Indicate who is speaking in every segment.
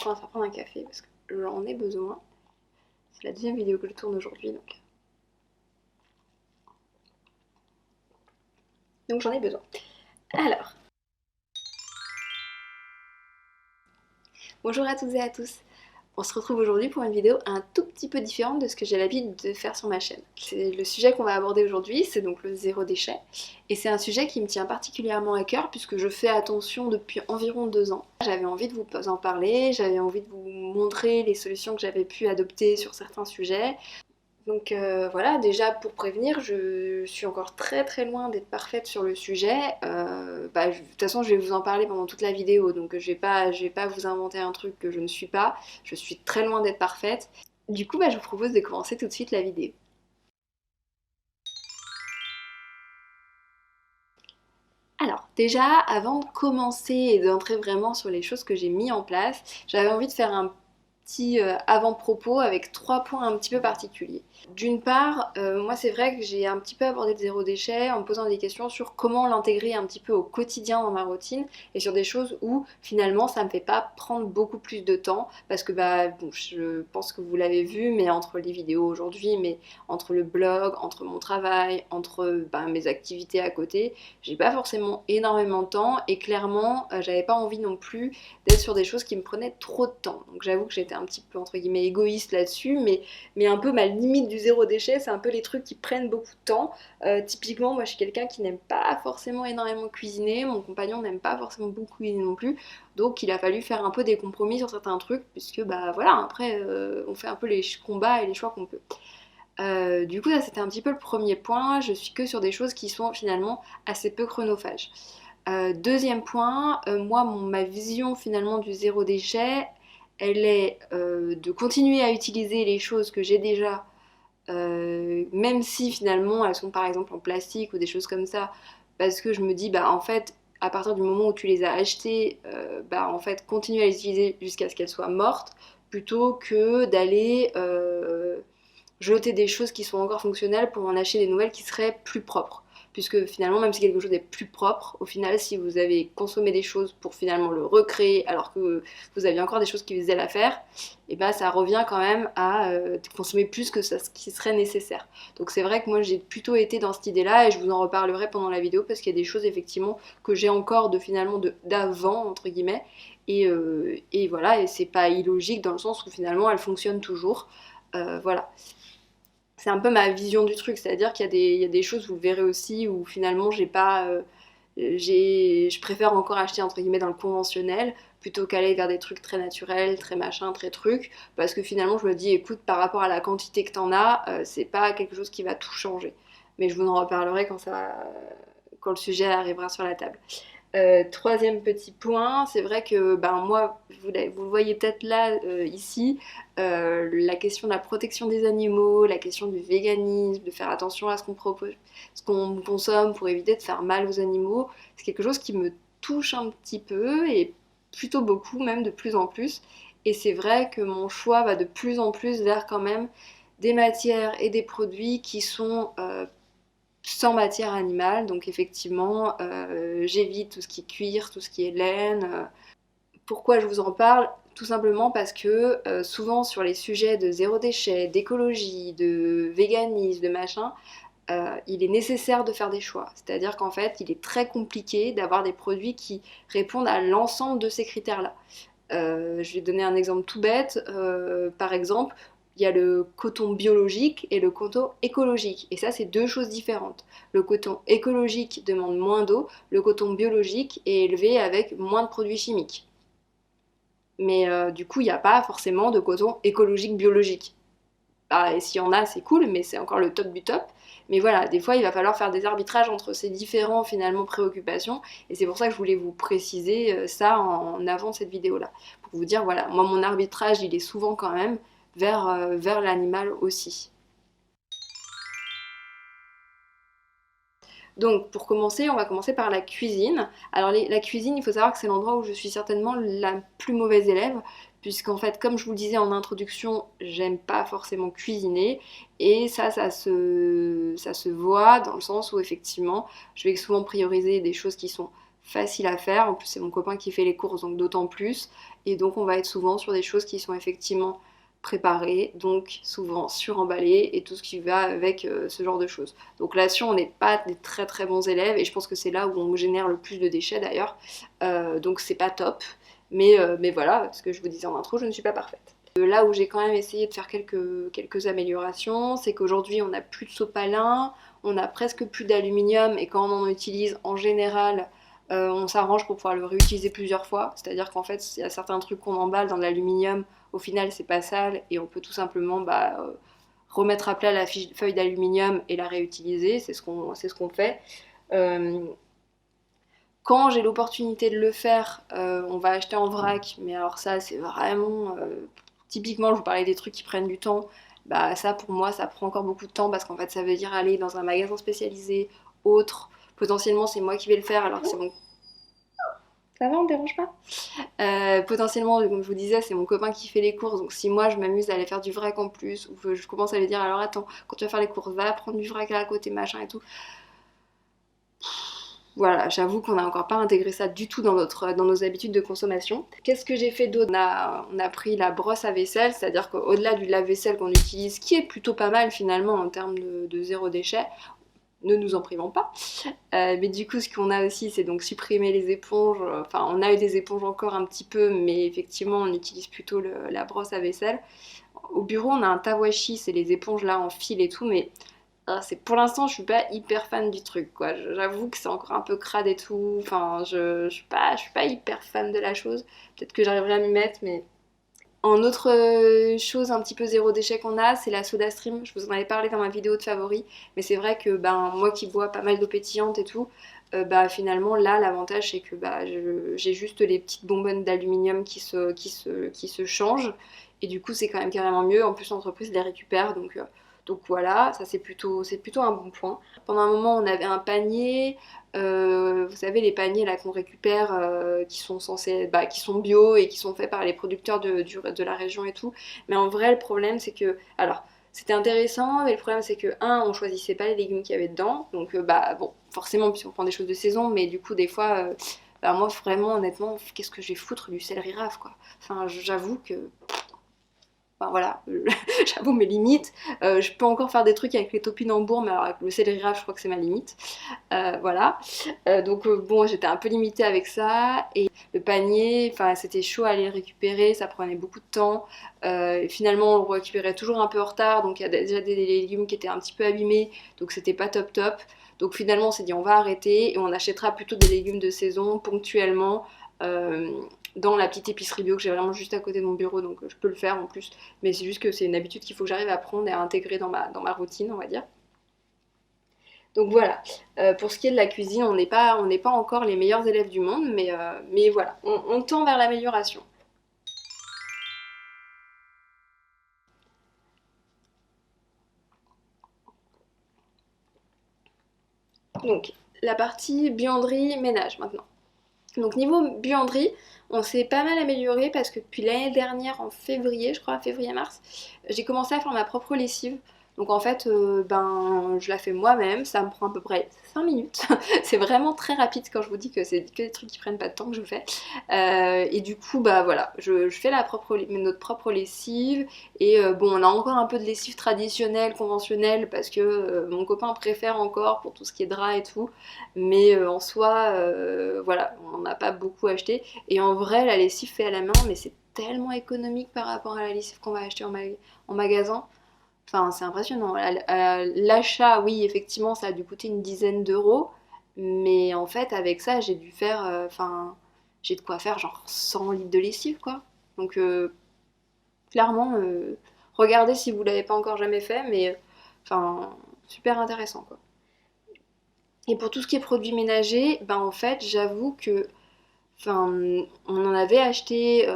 Speaker 1: commence à prendre un café parce que j'en ai besoin. C'est la deuxième vidéo que je tourne aujourd'hui, donc j'en ai besoin. Alors, bonjour à toutes et à tous. On se retrouve aujourd'hui pour une vidéo un tout petit peu différente de ce que j'ai l'habitude de faire sur ma chaîne. Le sujet qu'on va aborder aujourd'hui, c'est donc le zéro déchet. Et c'est un sujet qui me tient particulièrement à cœur puisque je fais attention depuis environ 2 ans. J'avais envie de vous en parler, j'avais envie de vous montrer les solutions que j'avais pu adopter sur certains sujets. Donc voilà, déjà pour prévenir, je suis encore très très loin d'être parfaite sur le sujet. De toute façon, je vais vous en parler pendant toute la vidéo, donc je vais pas vous inventer un truc que je ne suis pas. Je suis très loin d'être parfaite. Du coup, je vous propose de commencer tout de suite la vidéo. Alors, déjà, avant de commencer et d'entrer vraiment sur les choses que j'ai mis en place, j'avais envie de faire un petit avant-propos avec 3 points un petit peu particuliers. D'une part, moi c'est vrai que j'ai un petit peu abordé le zéro déchet en me posant des questions sur comment l'intégrer un petit peu au quotidien dans ma routine et sur des choses où finalement ça me fait pas prendre beaucoup plus de temps parce que bon, je pense que vous l'avez vu, mais entre les vidéos aujourd'hui, mais entre le blog, entre mon travail, entre mes activités à côté, j'ai pas forcément énormément de temps et clairement j'avais pas envie non plus d'être sur des choses qui me prenaient trop de temps. Donc j'avoue que j'étais un petit peu entre guillemets égoïste là-dessus, mais un peu ma limite du zéro déchet, c'est un peu les trucs qui prennent beaucoup de temps. Typiquement, moi je suis quelqu'un qui n'aime pas forcément énormément cuisiner, mon compagnon n'aime pas forcément beaucoup cuisiner non plus, donc il a fallu faire un peu des compromis sur certains trucs, puisque voilà, après on fait un peu les combats et les choix qu'on peut. Du coup, ça c'était un petit peu le premier point, je suis que sur des choses qui sont finalement assez peu chronophages. Deuxième point, moi ma vision finalement du zéro déchet, elle est de continuer à utiliser les choses que j'ai déjà, même si finalement elles sont par exemple en plastique ou des choses comme ça, parce que je me dis en fait à partir du moment où tu les as achetées, en fait continue à les utiliser jusqu'à ce qu'elles soient mortes, plutôt que d'aller jeter des choses qui sont encore fonctionnelles pour en acheter des nouvelles qui seraient plus propres. Puisque finalement, même si quelque chose est plus propre, au final, si vous avez consommé des choses pour finalement le recréer alors que vous aviez encore des choses qui faisaient l'affaire, et ça revient quand même à consommer plus que ce qui serait nécessaire. Donc c'est vrai que moi j'ai plutôt été dans cette idée-là et je vous en reparlerai pendant la vidéo parce qu'il y a des choses effectivement que j'ai encore d'avant entre guillemets et voilà, et c'est pas illogique dans le sens où finalement elles fonctionnent toujours. Voilà. C'est un peu ma vision du truc, c'est-à-dire qu'il y a des choses, vous le verrez aussi, où finalement j'ai pas, je préfère encore acheter entre guillemets dans le conventionnel plutôt qu'aller vers des trucs très naturels, très machin, très trucs, parce que finalement je me dis écoute par rapport à la quantité que t'en as, c'est pas quelque chose qui va tout changer. Mais je vous en reparlerai quand le sujet arrivera sur la table. Troisième petit point, c'est vrai que moi, vous le voyez peut-être là, ici, la question de la protection des animaux, la question du véganisme, de faire attention à ce qu'on propose, ce qu'on consomme pour éviter de faire mal aux animaux, c'est quelque chose qui me touche un petit peu et plutôt beaucoup, même de plus en plus. Et c'est vrai que mon choix va de plus en plus vers quand même des matières et des produits qui sont sans matière animale, donc effectivement j'évite tout ce qui est cuir, tout ce qui est laine. Pourquoi je vous en parle? Tout simplement parce que souvent sur les sujets de zéro déchet, d'écologie, de véganisme, de machin, il est nécessaire de faire des choix. C'est-à-dire qu'en fait il est très compliqué d'avoir des produits qui répondent à l'ensemble de ces critères-là. Je vais donner un exemple tout bête. Par exemple, il y a le coton biologique et le coton écologique. Et ça, c'est deux choses différentes. Le coton écologique demande moins d'eau, le coton biologique est élevé avec moins de produits chimiques. Mais du coup, il n'y a pas forcément de coton écologique biologique. Et s'il y en a, c'est cool, mais c'est encore le top du top. Mais voilà, des fois, il va falloir faire des arbitrages entre ces différents, finalement, préoccupations. Et c'est pour ça que je voulais vous préciser ça en avant de cette vidéo-là. Pour vous dire, voilà, moi, mon arbitrage, il est souvent quand même vers l'animal aussi. Donc pour commencer, on va commencer par la cuisine. Alors la cuisine, il faut savoir que c'est l'endroit où je suis certainement la plus mauvaise élève, puisqu'en fait, comme je vous le disais en introduction, j'aime pas forcément cuisiner, et ça se voit dans le sens où effectivement, je vais souvent prioriser des choses qui sont facile à faire. En plus c'est mon copain qui fait les courses, donc d'autant plus. Et donc on va être souvent sur des choses qui sont effectivement préparées, donc souvent suremballées et tout ce qui va avec ce genre de choses. Donc là-dessus on n'est pas des très très bons élèves et je pense que c'est là où on génère le plus de déchets d'ailleurs. Donc c'est pas top. Mais voilà, ce que je vous disais en intro, je ne suis pas parfaite. Là où j'ai quand même essayé de faire quelques améliorations, c'est qu'aujourd'hui on n'a plus de sopalin, on a presque plus d'aluminium et quand on en utilise en général, on s'arrange pour pouvoir le réutiliser plusieurs fois. C'est-à-dire qu'en fait, il y a certains trucs qu'on emballe dans l'aluminium, au final c'est pas sale et on peut tout simplement remettre à plat la feuille d'aluminium et la réutiliser, c'est ce qu'on fait. Euh, Quand j'ai l'opportunité de le faire, on va acheter en vrac, mais alors ça c'est vraiment... typiquement je vous parlais des trucs qui prennent du temps, bah ça pour moi ça prend encore beaucoup de temps parce qu'en fait ça veut dire aller dans un magasin spécialisé, autre, potentiellement c'est moi qui vais le faire alors que c'est mon... Ça va, on ne dérange pas. Potentiellement, comme je vous disais, c'est mon copain qui fait les courses, donc si moi je m'amuse à aller faire du vrac en plus, ou que je commence à lui dire alors attends, quand tu vas faire les courses, va prendre du vrac là à côté, machin et tout. Voilà, j'avoue qu'on n'a encore pas intégré ça du tout dans nos habitudes de consommation. Qu'est-ce que j'ai fait d'autre? On a pris la brosse à vaisselle, c'est-à-dire qu'au-delà du lave-vaisselle qu'on utilise, qui est plutôt pas mal finalement en termes de zéro déchet, ne nous en privons pas. Mais du coup, ce qu'on a aussi, c'est donc supprimer les éponges. Enfin, on a eu des éponges encore un petit peu, mais effectivement, on utilise plutôt la brosse à vaisselle. Au bureau, on a un tawashi, c'est les éponges là en fil et tout, mais pour l'instant, je suis pas hyper fan du truc, quoi. J'avoue que c'est encore un peu crade et tout. Enfin, je suis pas hyper fan de la chose. Peut-être que j'arriverai à m'y mettre, mais en autre chose un petit peu zéro déchet qu'on a, c'est la soda stream. Je vous en avais parlé dans ma vidéo de favoris, mais c'est vrai que moi qui bois pas mal d'eau pétillante et tout, finalement là l'avantage c'est que j'ai juste les petites bonbonnes d'aluminium qui se changent et du coup c'est quand même carrément mieux. En plus l'entreprise les récupère donc voilà, ça c'est plutôt un bon point. Pendant un moment on avait un panier. Vous savez les paniers là qu'on récupère qui sont censés, qui sont bio et qui sont faits par les producteurs de la région et tout. Mais en vrai le problème c'est que, alors c'était intéressant, mais le problème c'est que on choisissait pas les légumes qu'il y avait dedans, donc bon forcément puisqu'on prend des choses de saison, mais du coup des fois, moi vraiment honnêtement qu'est-ce que je vais foutre du céleri rave quoi. Enfin j'avoue que enfin voilà, j'avoue mes limites. Je peux encore faire des trucs avec les topinambours, mais alors avec le céleri rave, je crois que c'est ma limite. Voilà. Donc bon, j'étais un peu limitée avec ça. Et le panier, enfin c'était chaud à aller le récupérer, ça prenait beaucoup de temps. Et finalement, on le récupérait toujours un peu en retard, donc il y a déjà des légumes qui étaient un petit peu abîmés, donc c'était pas top top. Donc finalement, on s'est dit on va arrêter et on achètera plutôt des légumes de saison ponctuellement. Dans la petite épicerie bio que j'ai vraiment juste à côté de mon bureau, donc je peux le faire en plus. Mais c'est juste que c'est une habitude qu'il faut que j'arrive à prendre et à intégrer dans ma routine, on va dire. Donc voilà, pour ce qui est de la cuisine, on n'est pas encore les meilleurs élèves du monde, mais voilà, on tend vers l'amélioration. Donc, la partie buanderie ménage maintenant. Donc niveau buanderie, on s'est pas mal amélioré parce que depuis l'année dernière, en février, je crois, février-mars, j'ai commencé à faire ma propre lessive. Donc en fait, je la fais moi-même, ça me prend à peu près 5 minutes. C'est vraiment très rapide quand je vous dis que c'est que des trucs qui prennent pas de temps que je fais. Et du coup, voilà, je fais notre propre lessive. Et bon, on a encore un peu de lessive traditionnelle, conventionnelle, parce que mon copain préfère encore pour tout ce qui est drap et tout. Mais en soi, voilà, on n'a pas beaucoup acheté. Et en vrai, la lessive fait à la main, mais c'est tellement économique par rapport à la lessive qu'on va acheter en magasin. Enfin, c'est impressionnant. L'achat, oui, effectivement, ça a dû coûter une dizaine d'euros. Mais en fait, avec ça, j'ai dû faire. Enfin, j'ai de quoi faire genre 100 litres de lessive, quoi. Donc, clairement, regardez si vous l'avez pas encore jamais fait, mais enfin, super intéressant, quoi. Et pour tout ce qui est produits ménagers, en fait, j'avoue que enfin, on en avait acheté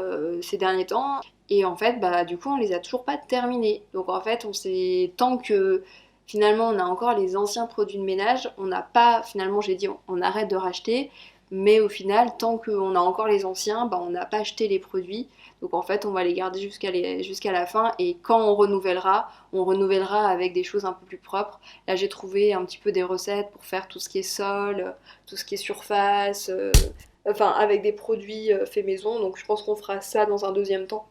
Speaker 1: ces derniers temps et en fait, du coup, on les a toujours pas terminés. Donc en fait, tant que finalement on a encore les anciens produits de ménage, on n'a pas, finalement, j'ai dit on arrête de racheter. mais au final, tant qu'on a encore les anciens, bah, on n'a pas acheté les produits. Donc en fait, on va les garder jusqu'à la fin et quand on renouvellera avec des choses un peu plus propres. Là, j'ai trouvé un petit peu des recettes pour faire tout ce qui est sol, tout ce qui est surface, enfin avec des produits faits maison. Donc je pense qu'on fera ça dans un deuxième temps.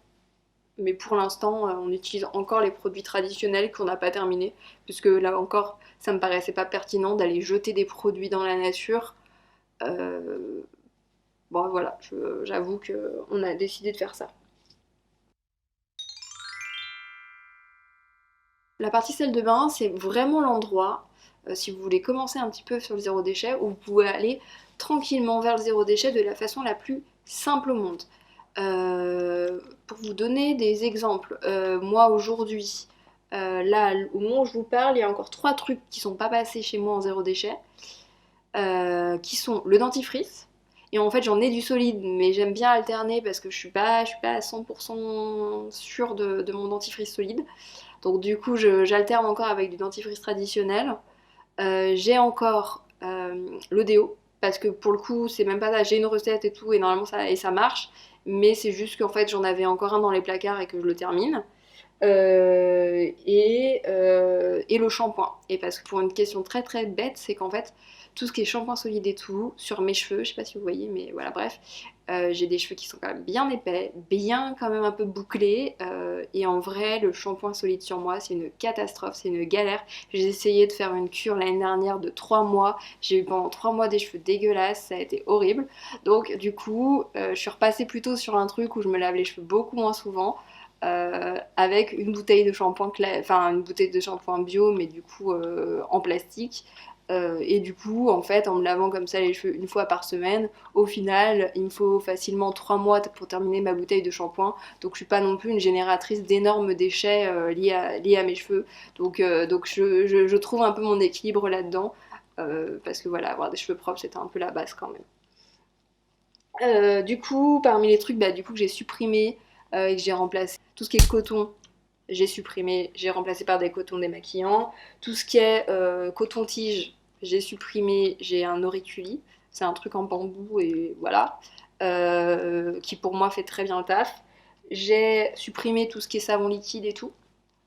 Speaker 1: Mais pour l'instant, on utilise encore les produits traditionnels qu'on n'a pas terminés, puisque là encore, ça me paraissait pas pertinent d'aller jeter des produits dans la nature. Euh, Bon, voilà, j'avoue qu'on a décidé de faire ça. La partie salle de bain, c'est vraiment l'endroit, si vous voulez commencer un petit peu sur le zéro déchet, où vous pouvez aller tranquillement vers le zéro déchet de la façon la plus simple au monde. Pour vous donner des exemples, moi aujourd'hui, là, au moment où je vous parle, il y a encore 3 trucs qui sont pas passés chez moi en zéro déchet, qui sont le dentifrice. Et en fait, j'en ai du solide, mais j'aime bien alterner parce que je suis pas à 100% sûre de mon dentifrice solide. Donc du coup, j'alterne encore avec du dentifrice traditionnel. J'ai encore le déo, parce que pour le coup, c'est même pas ça, j'ai une recette et tout, et normalement ça marche, mais c'est juste qu'en fait j'en avais encore un dans les placards et que je le termine. Et le shampoing. Et parce que pour une question très très bête, c'est qu'en fait, tout ce qui est shampoing solide et tout, sur mes cheveux, je sais pas si vous voyez, mais voilà, bref, j'ai des cheveux qui sont quand même bien épais, bien quand même un peu bouclés, et en vrai, le shampoing solide sur moi, c'est une catastrophe, c'est une galère. J'ai essayé de faire une cure l'année dernière de 3 mois, j'ai eu pendant 3 mois des cheveux dégueulasses, ça a été horrible. Donc du coup, je suis repassée plutôt sur un truc où je me lave les cheveux beaucoup moins souvent avec une bouteille de shampoing, enfin une bouteille de shampoing bio, mais du coup en plastique. Et du coup, en fait, en me lavant comme ça les cheveux une fois par semaine, au final, il me faut facilement 3 mois pour terminer ma bouteille de shampoing. Donc, je suis pas non plus une génératrice d'énormes déchets liés à mes cheveux. Donc je trouve un peu mon équilibre là-dedans. Parce que voilà, avoir des cheveux propres, c'était un peu la base quand même. Du coup, parmi les trucs du coup, que j'ai supprimé et que j'ai remplacé, tout ce qui est coton, j'ai supprimé, j'ai remplacé par des cotons démaquillants. Tout ce qui est coton-tige, j'ai supprimé, j'ai un auriculi. C'est un truc en bambou et voilà, qui pour moi fait très bien le taf. J'ai supprimé tout ce qui est savon liquide et tout.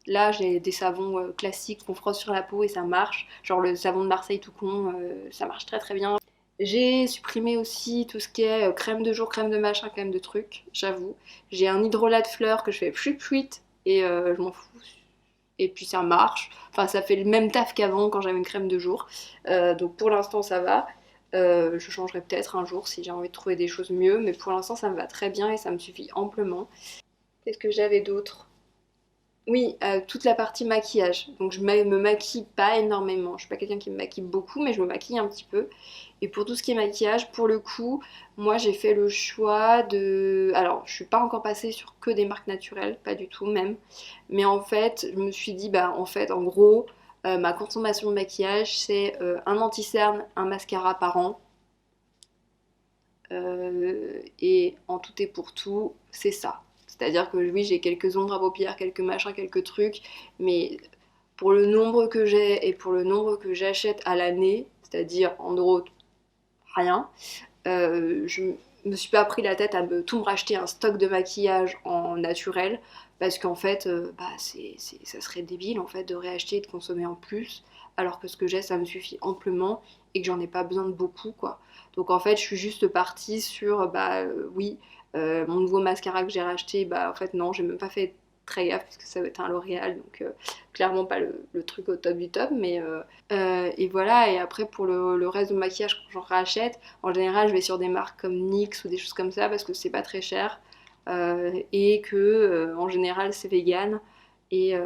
Speaker 1: Là, j'ai des savons classiques qu'on frotte sur la peau et ça marche. Genre le savon de Marseille tout con, ça marche très très bien. J'ai supprimé aussi tout ce qui est crème de jour, crème de machin, crème de trucs, j'avoue. J'ai un hydrolat de fleurs que je fais pchut pchut et je m'en fous. Et puis ça marche. Enfin, ça fait le même taf qu'avant quand j'avais une crème de jour. Donc pour l'instant, ça va. Je changerai peut-être un jour si j'ai envie de trouver des choses mieux, mais pour l'instant, ça me va très bien et ça me suffit amplement. Qu'est-ce que j'avais d'autre? Oui, toute la partie maquillage. Donc je me maquille pas énormément. Je suis pas quelqu'un qui me maquille beaucoup, mais je me maquille un petit peu. Et pour tout ce qui est maquillage, pour le coup, moi j'ai fait le choix de... Alors, je suis pas encore passée sur que des marques naturelles, pas du tout même. Mais en fait, je me suis dit, bah en fait, en gros, ma consommation de maquillage, c'est un anti-cerne, un mascara par an. Et en tout et pour tout, c'est ça. C'est-à-dire que oui, j'ai quelques ombres à paupières, quelques machins, quelques trucs, mais pour le nombre que j'ai et pour le nombre que j'achète à l'année, c'est-à-dire en gros rien, je me suis pas pris la tête à tout me racheter un stock de maquillage en naturel parce qu'en fait, ça serait débile en fait de réacheter et de consommer en plus alors que ce que j'ai ça me suffit amplement et que j'en ai pas besoin de beaucoup quoi. Donc en fait, je suis juste partie sur oui, mon nouveau mascara que j'ai racheté, bah en fait non, j'ai même pas fait très gaffe parce que ça va être un L'Oréal donc clairement pas le truc au top du top et voilà, et après pour le reste de maquillage quand j'en rachète, en général je vais sur des marques comme NYX ou des choses comme ça parce que c'est pas très cher et que en général c'est vegan et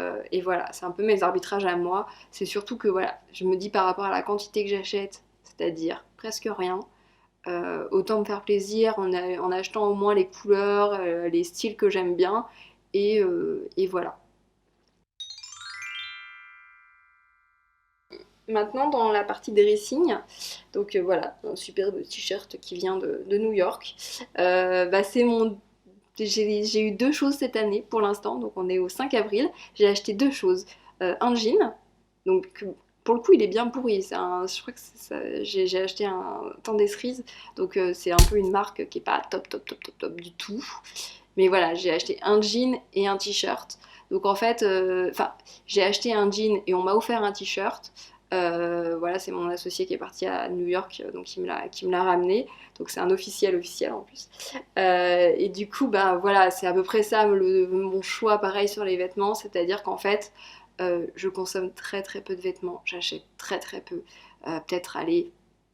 Speaker 1: voilà, c'est un peu mes arbitrages à moi. C'est surtout que voilà, je me dis par rapport à la quantité que j'achète, c'est-à-dire presque rien, autant me faire plaisir en achetant au moins les couleurs, les styles que j'aime bien et voilà. Maintenant, dans la partie dressing, donc voilà, un superbe t-shirt qui vient de New York. C'est mon. J'ai eu 2 choses cette année pour l'instant, donc on est au 5 avril. J'ai acheté 2 choses. Un jean, donc Pour le coup, il est bien pourri. Je crois que j'ai acheté un temps des cerises, donc c'est un peu une marque qui est pas top, top, top, top, top du tout. Mais voilà, j'ai acheté un jean et un t-shirt. Donc en fait, enfin, j'ai acheté un jean et on m'a offert un t-shirt. Voilà, c'est mon associé qui est parti à New York, donc qui me l'a ramené. Donc c'est un officiel officiel en plus. Et du coup, bah voilà, c'est à peu près ça mon choix pareil sur les vêtements, c'est-à-dire qu'en fait, je consomme très très peu de vêtements, j'achète très très peu. Peut-être aller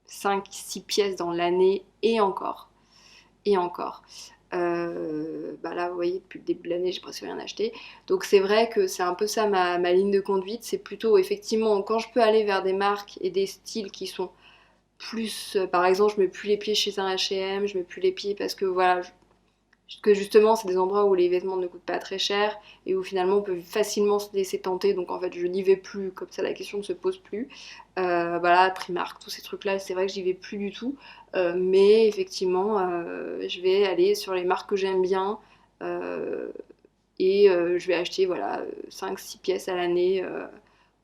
Speaker 1: 5-6 pièces dans l'année et encore. Et encore. Bah là, vous voyez, depuis le début de l'année, j'ai presque rien acheté. Donc c'est vrai que c'est un peu ça ma ligne de conduite. C'est plutôt effectivement quand je peux aller vers des marques et des styles qui sont plus. Par exemple, je mets plus les pieds chez un H&M, je mets plus les pieds parce que voilà, que justement c'est des endroits où les vêtements ne coûtent pas très cher et où finalement on peut facilement se laisser tenter, donc en fait je n'y vais plus, comme ça la question ne se pose plus. Voilà, Primark, tous ces trucs là, c'est vrai que j'y vais plus du tout. Mais effectivement je vais aller sur les marques que j'aime bien, euh, et je vais acheter voilà 5-6 pièces à l'année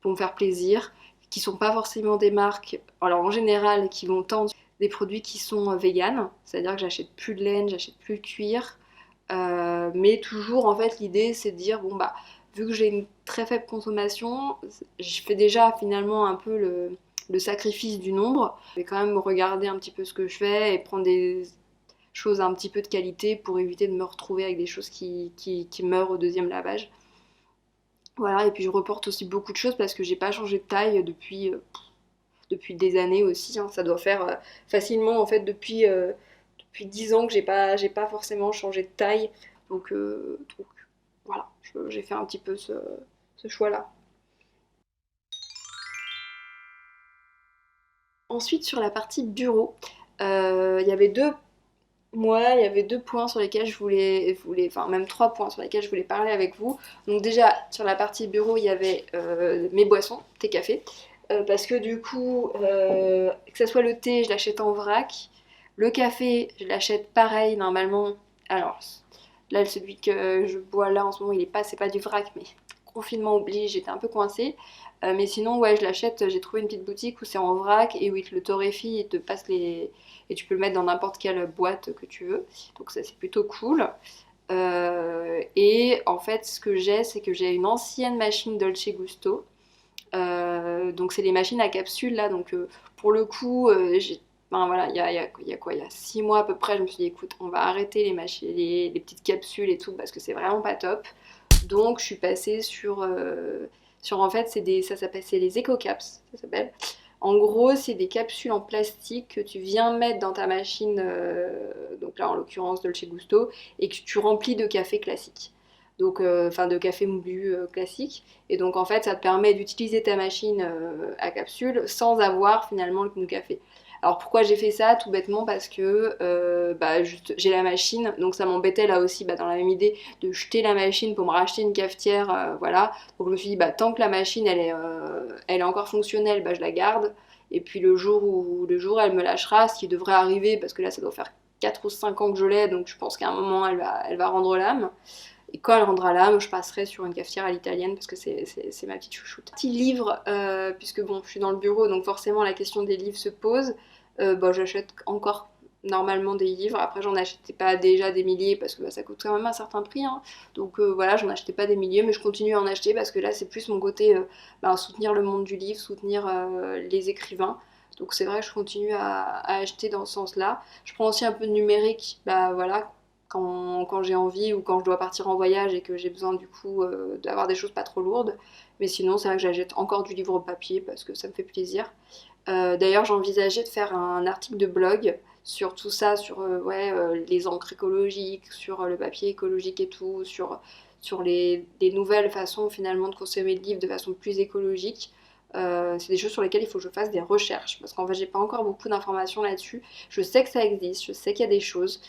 Speaker 1: pour me faire plaisir, qui sont pas forcément des marques, alors en général qui vont tendre des produits qui sont véganes, c'est-à-dire que j'achète plus de laine, j'achète plus de cuir, mais toujours en fait l'idée c'est de dire bon bah vu que j'ai une très faible consommation, je fais déjà finalement un peu le sacrifice du nombre. Je vais quand même regarder un petit peu ce que je fais et prendre des choses un petit peu de qualité pour éviter de me retrouver avec des choses qui meurent au deuxième lavage. Voilà, et puis je reporte aussi beaucoup de choses parce que j'ai pas changé de taille depuis des années aussi, hein. Ça doit faire facilement en fait depuis 10 ans que j'ai pas forcément changé de taille. Donc voilà, j'ai fait un petit peu ce choix-là. Ensuite, sur la partie bureau, il y avait il y avait deux points sur lesquels enfin même trois points sur lesquels je voulais parler avec vous. Donc déjà, sur la partie bureau, il y avait mes boissons, thé, café. Parce que du coup, que ce soit le thé, je l'achète en vrac. Le café, je l'achète pareil, normalement. Alors, là, celui que je bois là en ce moment, il est pas, c'est pas du vrac, mais confinement oblige, j'étais un peu coincée. Mais sinon, ouais, je l'achète, j'ai trouvé une petite boutique où c'est en vrac et où il te le torréfie et te passe les, et tu peux le mettre dans n'importe quelle boîte que tu veux. Donc ça c'est plutôt cool. Et en fait ce que j'ai c'est que j'ai une ancienne machine Dolce Gusto. Donc c'est les machines à capsules là. Donc pour le coup enfin, voilà, il y a quoi, il y a 6 mois à peu près, je me suis dit écoute on va arrêter les machines, les petites capsules et tout parce que c'est vraiment pas top. Donc je suis passée sur en fait ça s'appelle c'est les EcoCaps, ça s'appelle. En gros, c'est des capsules en plastique que tu viens mettre dans ta machine, donc là en l'occurrence Dolce Gusto, et que tu remplis de café classique. Donc, enfin de café moulu classique. Et donc en fait, ça te permet d'utiliser ta machine à capsule sans avoir finalement le café. Alors pourquoi j'ai fait ça? Tout bêtement parce que bah, juste, j'ai la machine, donc ça m'embêtait là aussi bah, dans la même idée de jeter la machine pour me racheter une cafetière, voilà. Donc je me suis dit, bah, tant que la machine elle est encore fonctionnelle, bah, je la garde. Et puis le jour elle me lâchera, ce qui devrait arriver, parce que là ça doit faire 4 ou 5 ans que je l'ai, donc je pense qu'à un moment elle va rendre l'âme. Et quand elle rendra l'âme, je passerai sur une cafetière à l'italienne parce que c'est ma petite chouchoute. Petit livre, puisque bon, je suis dans le bureau, donc forcément la question des livres se pose. Bah, j'achète encore normalement des livres. Après, j'en achetais pas déjà des milliers parce que bah, ça coûte quand même un certain prix, hein. Donc voilà, j'en achetais pas des milliers, mais je continue à en acheter parce que là, c'est plus mon côté bah, soutenir le monde du livre, soutenir les écrivains. Donc c'est vrai que je continue à acheter dans ce sens-là. Je prends aussi un peu de numérique, bah voilà, quand j'ai envie ou quand je dois partir en voyage et que j'ai besoin du coup d'avoir des choses pas trop lourdes. Mais sinon, c'est vrai que j'achète encore du livre papier parce que ça me fait plaisir. D'ailleurs, j'envisageais de faire un article de blog sur tout ça, sur ouais, les encres écologiques, sur le papier écologique et tout, sur les nouvelles façons finalement de consommer le livre de façon plus écologique. C'est des choses sur lesquelles il faut que je fasse des recherches parce qu'en fait j'ai pas encore beaucoup d'informations là-dessus. Je sais que ça existe, je sais qu'il y a des choses.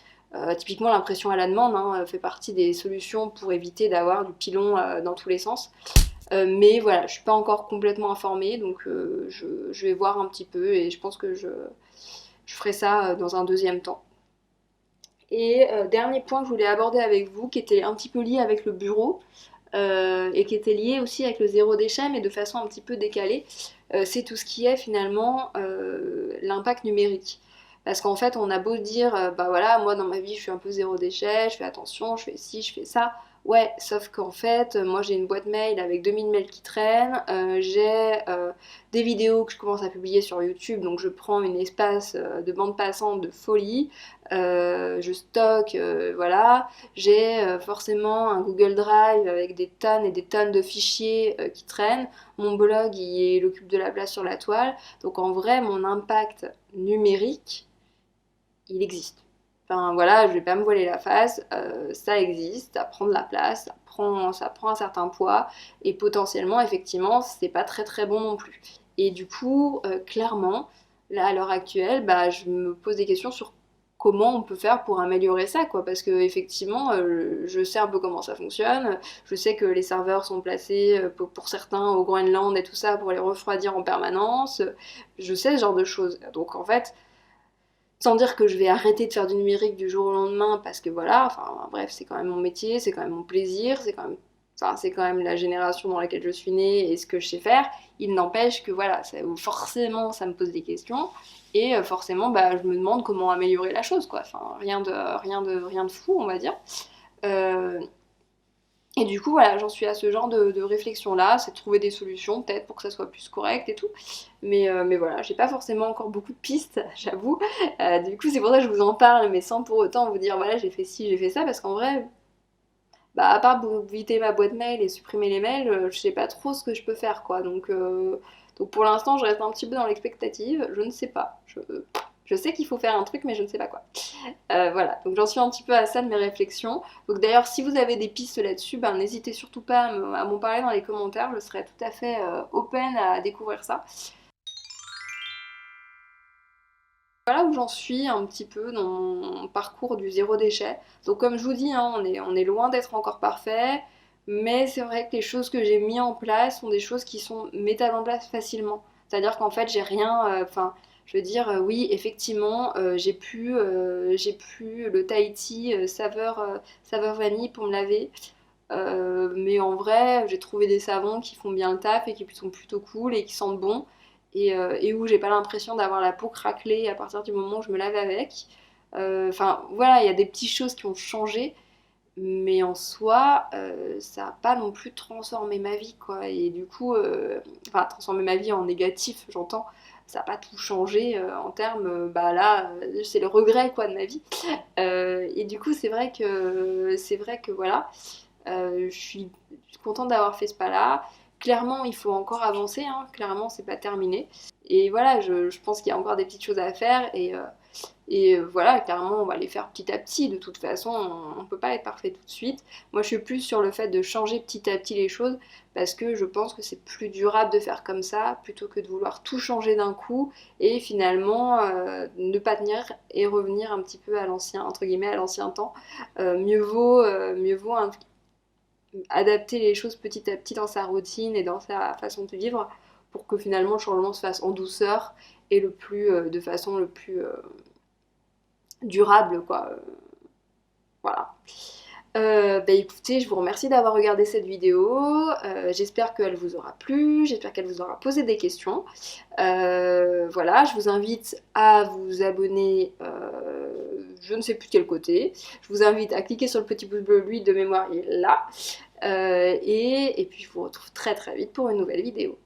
Speaker 1: Typiquement l'impression à la demande hein, fait partie des solutions pour éviter d'avoir du pilon dans tous les sens. Mais voilà, je suis pas encore complètement informée, donc je vais voir un petit peu et je pense que je ferai ça dans un deuxième temps. Et dernier point que je voulais aborder avec vous, qui était un petit peu lié avec le bureau et qui était lié aussi avec le zéro déchet, mais de façon un petit peu décalée. c'est tout ce qui est finalement l'impact numérique. Parce qu'en fait, on a beau dire, bah voilà, moi dans ma vie, je suis un peu zéro déchet, je fais attention, je fais ci, je fais ça. Ouais, sauf qu'en fait, moi j'ai une boîte mail avec 2000 mails qui traînent, j'ai des vidéos que je commence à publier sur YouTube, donc je prends une espace de bande passante de folie, je stocke, voilà, j'ai forcément un Google Drive avec des tonnes et des tonnes de fichiers qui traînent, mon blog il occupe de la place sur la toile, donc en vrai mon impact numérique, il existe. Enfin voilà, je vais pas me voiler la face, ça existe, ça prend de la place, ça prend un certain poids, et potentiellement, effectivement, c'est pas très très bon non plus. Et du coup, clairement, là à l'heure actuelle, bah, je me pose des questions sur comment on peut faire pour améliorer ça, quoi, parce que effectivement, je sais un peu comment ça fonctionne, je sais que les serveurs sont placés pour certains au Groenland et tout ça pour les refroidir en permanence, je sais ce genre de choses. Donc en fait, sans dire que je vais arrêter de faire du numérique du jour au lendemain parce que voilà, enfin bref, c'est quand même mon métier, c'est quand même mon plaisir, c'est quand même la génération dans laquelle je suis née et ce que je sais faire. Il n'empêche que voilà, forcément ça me pose des questions et forcément bah, je me demande comment améliorer la chose quoi. Enfin rien de fou on va dire. Euh, et du coup, voilà, j'en suis à ce genre de réflexion-là, c'est de trouver des solutions peut-être pour que ça soit plus correct et tout. Mais voilà, j'ai pas forcément encore beaucoup de pistes, j'avoue. Du coup, c'est pour ça que je vous en parle, mais sans pour autant vous dire, voilà, j'ai fait ci, j'ai fait ça, parce qu'en vrai, bah, à part vous vider ma boîte mail et supprimer les mails, je sais pas trop ce que je peux faire, quoi. Donc pour l'instant, je reste un petit peu dans l'expectative, je ne sais pas. Je sais qu'il faut faire un truc, mais je ne sais pas quoi. Voilà, donc j'en suis un petit peu à ça de mes réflexions. Donc d'ailleurs, si vous avez des pistes là-dessus, ben, n'hésitez surtout pas à m'en parler dans les commentaires, je serais tout à fait open à découvrir ça. Voilà où j'en suis un petit peu dans mon parcours du zéro déchet. Donc comme je vous dis, hein, on est loin d'être encore parfait, mais c'est vrai que les choses que j'ai mis en place sont des choses qui sont mettables en place facilement. C'est-à-dire qu'en fait, j'ai rien, enfin, je veux dire, oui, effectivement, j'ai pu le Tahiti saveur vanille pour me laver. Mais en vrai, j'ai trouvé des savons qui font bien le taf et qui sont plutôt cool et qui sentent bon et où j'ai pas l'impression d'avoir la peau craquelée à partir du moment où je me lave avec. Enfin, voilà, il y a des petites choses qui ont changé, mais en soi, ça n'a pas non plus transformé ma vie, quoi. Et du coup, enfin, transformé ma vie en négatif, j'entends. Ça n'a pas tout changé en termes, bah là, c'est le regret, quoi, de ma vie. Et du coup, c'est vrai que voilà. Je suis contente d'avoir fait ce pas-là. Clairement, il faut encore avancer, hein. Clairement, c'est pas terminé. Et voilà, je pense qu'il y a encore des petites choses à faire. Et voilà, clairement, on va les faire petit à petit. De toute façon, on ne peut pas être parfait tout de suite. Moi, je suis plus sur le fait de changer petit à petit les choses parce que je pense que c'est plus durable de faire comme ça plutôt que de vouloir tout changer d'un coup et finalement ne pas tenir et revenir un petit peu à l'ancien, entre guillemets, à l'ancien temps. Mieux vaut adapter les choses petit à petit dans sa routine et dans sa façon de vivre pour que finalement le changement se fasse en douceur et de façon le plus durable, quoi. Voilà. Bah écoutez, je vous remercie d'avoir regardé cette vidéo. J'espère qu'elle vous aura plu, j'espère qu'elle vous aura posé des questions. Voilà, je vous invite à vous abonner, je ne sais plus de quel côté. Je vous invite à cliquer sur le petit pouce bleu, lui de mémoire il est là. Et puis je vous retrouve très très vite pour une nouvelle vidéo.